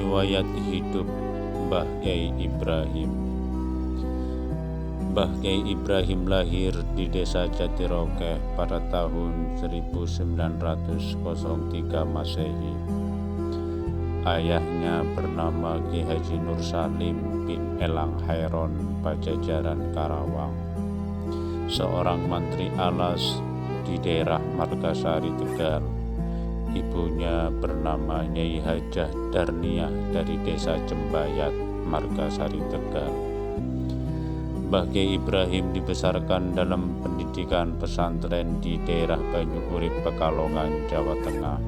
Riwayat hidup Mbah Kyai Ibrahim. Mbah Kyai Ibrahim lahir di desa Jatiroke pada tahun 1903 Masehi. Ayahnya bernama Ki Haji Nur Salim bin Elang Hairon Pajajaran Karawang, seorang mantri alas di daerah Margasari Tegal. Ibunya bernama Nyai Hajah Darniah dari desa Cembayat, Margasari Tegal. Mbah Kyai Ibrahim dibesarkan dalam pendidikan pesantren di daerah Banyuurip, Pekalongan, Jawa Tengah.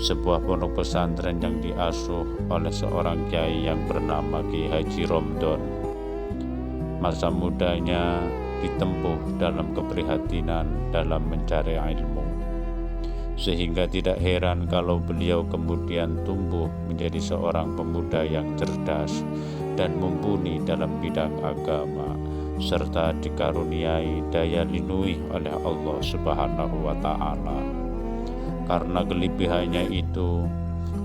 Sebuah pondok pesantren yang diasuh oleh seorang kiai yang bernama Ki Haji Romdon. Masa mudanya ditempuh dalam keprihatinan dalam mencari ilmu, sehingga tidak heran kalau beliau kemudian tumbuh menjadi seorang pemuda yang cerdas dan mumpuni dalam bidang agama, serta dikaruniai daya lindungi oleh Allah Subhanahu wa Ta'ala. Karena kelebihannya itu,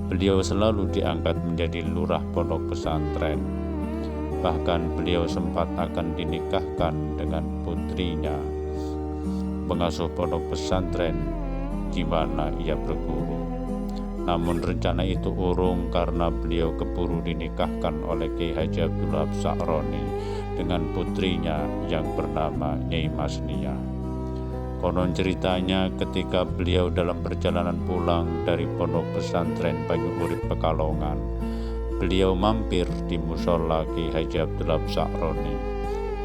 beliau selalu diangkat menjadi lurah pondok pesantren. Bahkan beliau sempat akan dinikahkan dengan putrinya, pengasuh pondok pesantren di mana ia berguru. Namun rencana itu urung karena beliau keburu dinikahkan oleh Ki Haji Abdul Wahab Sa'roni dengan putrinya yang bernama Nyai Masniah. Konon ceritanya ketika beliau dalam perjalanan pulang dari pondok pesantren Banyuurip Pekalongan, beliau mampir di musola Ki Haji Abdul Wahab Sa'roni.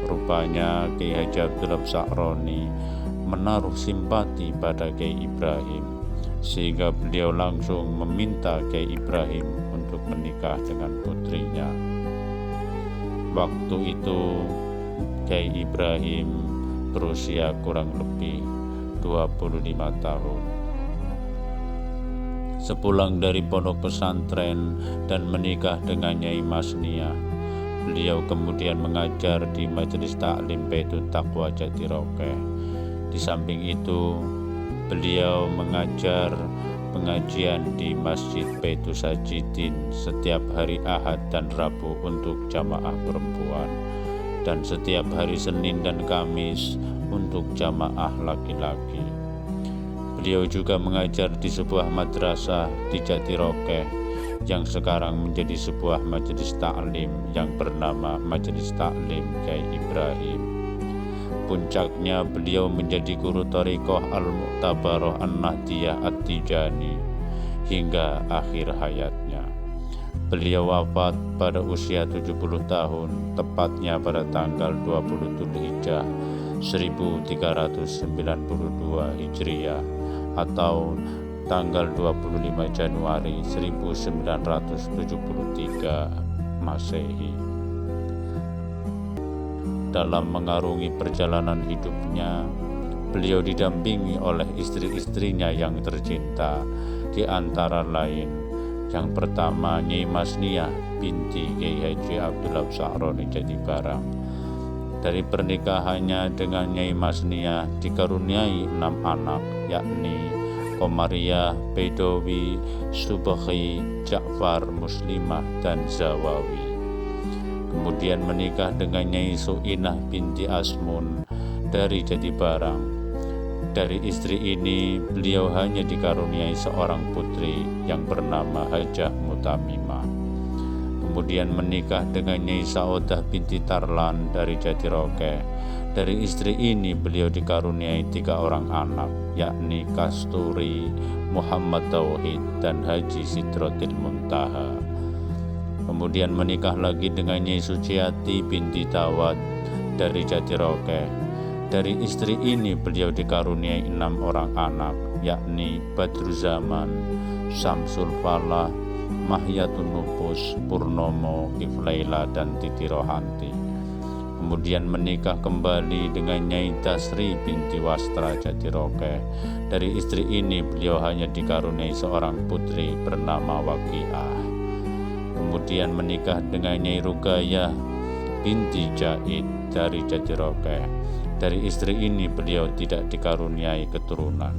Rupanya Ki Haji Abdul Wahab Sa'roni menaruh simpati pada Kyai Ibrahim, sehingga beliau langsung meminta Kyai Ibrahim untuk menikah dengan putrinya. Waktu itu Kyai Ibrahim berusia kurang lebih 25 tahun. Sepulang dari pondok pesantren dan menikah dengan Nyai Masniah, beliau kemudian mengajar di Majelis Taklim Baitul Taqwa Jatiroke. Di samping itu, beliau mengajar pengajian di Masjid Baitul Sajidin setiap hari Ahad dan Rabu untuk jamaah perempuan, dan setiap hari Senin dan Kamis untuk jamaah laki-laki. Beliau juga mengajar di sebuah madrasah di Jatiroke yang sekarang menjadi sebuah majelis taklim yang bernama Majelis Taklim Kyai Ibrahim. Puncaknya beliau menjadi guru Thariqah Al-Mu'tabaroh An-Nahdiyah At-Tijani hingga akhir hayatnya. Beliau wafat pada usia 70 tahun, tepatnya pada tanggal 20 Dzulhijjah 1392 Hijriah atau tanggal 25 Januari 1973 Masehi. Dalam mengarungi perjalanan hidupnya, beliau didampingi oleh istri-istrinya yang tercinta, di antara lain yang pertama Nyai Masniah binti Kyai Haji Abdul Wahab Sa'roni Jatibarang. Dari pernikahannya dengan Nyai Masniah dikaruniai 6 anak, yakni Komariah, Bedowi, Subhi, Ja'far, Muslimah, dan Zawawi. Kemudian menikah dengan Nyai Su'inah binti Asmun dari Jatibarang. Dari istri ini beliau hanya dikaruniai seorang putri yang bernama Hajah Mutamimah. Kemudian menikah dengan Nyai Saodah binti Tarlan dari Jatiroke. Dari istri ini beliau dikaruniai 3 orang anak, yakni Kasturi, Muhammad Tauhid, dan Haji Sidrotil Muntaha. Kemudian menikah lagi dengan Nyai Suciati binti Tawad dari Jatiroke. Dari istri ini beliau dikaruniai 6 orang anak, yakni Badruzaman, Samsul Falah, Mahyatun Nufus, Purnomo, Iflaila, dan Titi Rohanti. Kemudian menikah kembali dengan Nyai Tasri binti Wastra Jatiroke. Dari istri ini beliau hanya dikaruniai seorang putri bernama Waqiah. Kemudian menikah dengan Nyai Rugayah binti Jaid dari Jatiroke. Dari istri ini beliau tidak dikaruniai keturunan.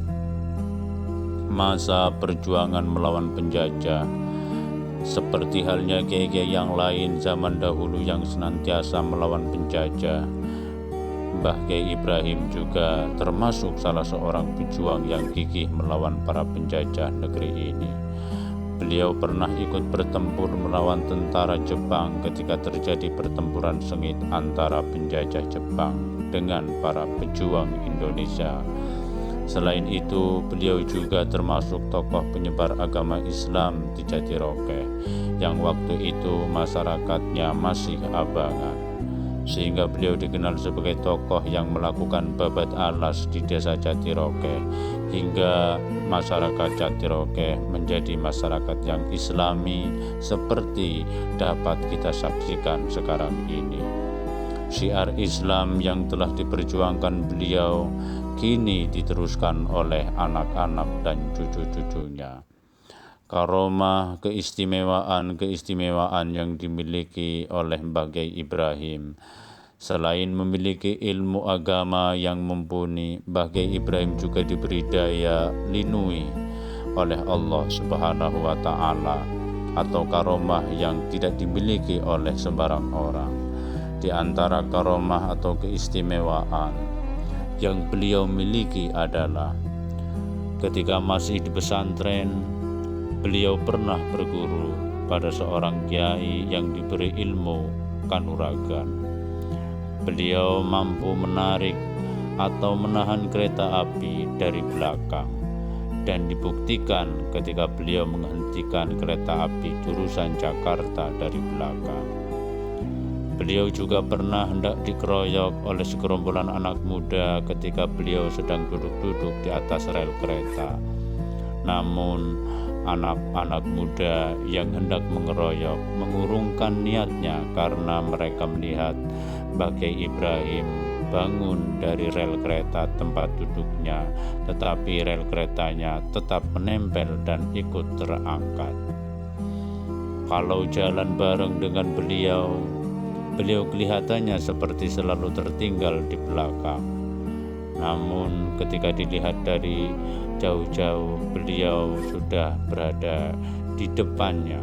Masa perjuangan melawan penjajah Seperti halnya kiai-kiai yang lain zaman dahulu yang senantiasa melawan penjajah, Mbah Kiai Ibrahim juga termasuk salah seorang pejuang yang gigih melawan para penjajah negeri ini. Beliau pernah ikut bertempur melawan tentara Jepang ketika terjadi pertempuran sengit antara penjajah Jepang dengan para pejuang Indonesia. Selain itu, beliau juga termasuk tokoh penyebar agama Islam di Jatiroke yang waktu itu masyarakatnya masih abangan, sehingga beliau dikenal sebagai tokoh yang melakukan babat alas di desa Jatiroke hingga masyarakat Jatiroke menjadi masyarakat yang Islami seperti dapat kita saksikan sekarang ini. Syiar Islam yang telah diperjuangkan beliau kini diteruskan oleh anak-anak dan cucu-cucunya. Karomah, keistimewaan yang dimiliki oleh Mbah Kiai Ibrahim, selain memiliki ilmu agama yang mumpuni, Mbah Kiai Ibrahim juga diberi daya linui oleh Allah Subhanahu wa Ta'ala, atau karomah yang tidak dimiliki oleh sembarang orang. Di antara karomah atau keistimewaan yang beliau miliki adalah ketika masih di pesantren, beliau pernah berguru pada seorang kiai yang diberi ilmu kanuragan. Beliau mampu menarik atau menahan kereta api dari belakang, dan dibuktikan ketika beliau menghentikan kereta api jurusan Jakarta dari belakang. Beliau juga pernah hendak dikeroyok oleh segerombolan anak muda ketika beliau sedang duduk-duduk di atas rel kereta. Namun, anak-anak muda yang hendak mengeroyok mengurungkan niatnya karena mereka melihat Mbah Kiai Ibrahim bangun dari rel kereta tempat duduknya, tetapi rel keretanya tetap menempel dan ikut terangkat. Kalau jalan bareng dengan beliau kelihatannya seperti selalu tertinggal di belakang. Namun ketika dilihat dari jauh-jauh, beliau sudah berada di depannya.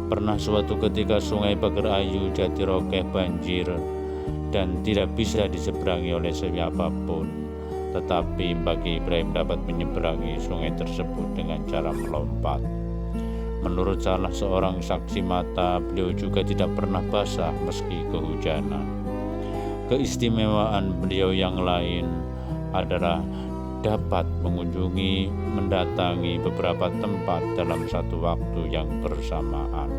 Pernah suatu ketika Sungai Pagerayu Jatiroke banjir dan tidak bisa diseberangi oleh siapapun, tetapi Mbah Kiai Ibrahim dapat menyeberangi sungai tersebut dengan cara melompat. Menurut salah seorang saksi mata, beliau juga tidak pernah basah meski kehujanan. Keistimewaan beliau yang lain adalah dapat mendatangi beberapa tempat dalam satu waktu yang bersamaan.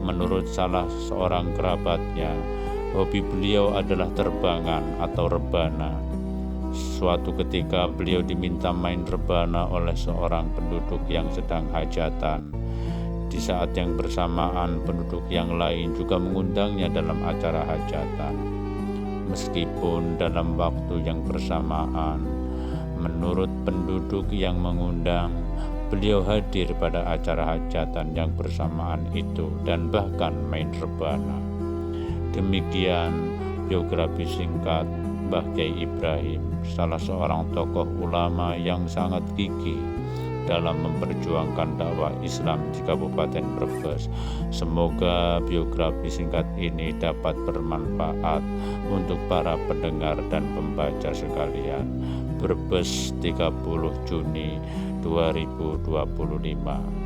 Menurut salah seorang kerabatnya, hobi beliau adalah terbangan atau rebana. Suatu ketika beliau diminta main rebana oleh seorang penduduk yang sedang hajatan. Di saat yang bersamaan, penduduk yang lain juga mengundangnya dalam acara hajatan. Meskipun dalam waktu yang bersamaan, menurut penduduk yang mengundang, beliau hadir pada acara hajatan yang bersamaan itu dan bahkan main rebana. Demikian biografi singkat Mbah Kiai Ibrahim, salah seorang tokoh ulama yang sangat gigih dalam memperjuangkan dakwah Islam di Kabupaten Brebes. Semoga biografi singkat ini dapat bermanfaat untuk para pendengar dan pembaca sekalian. Brebes 30 Juni 2025.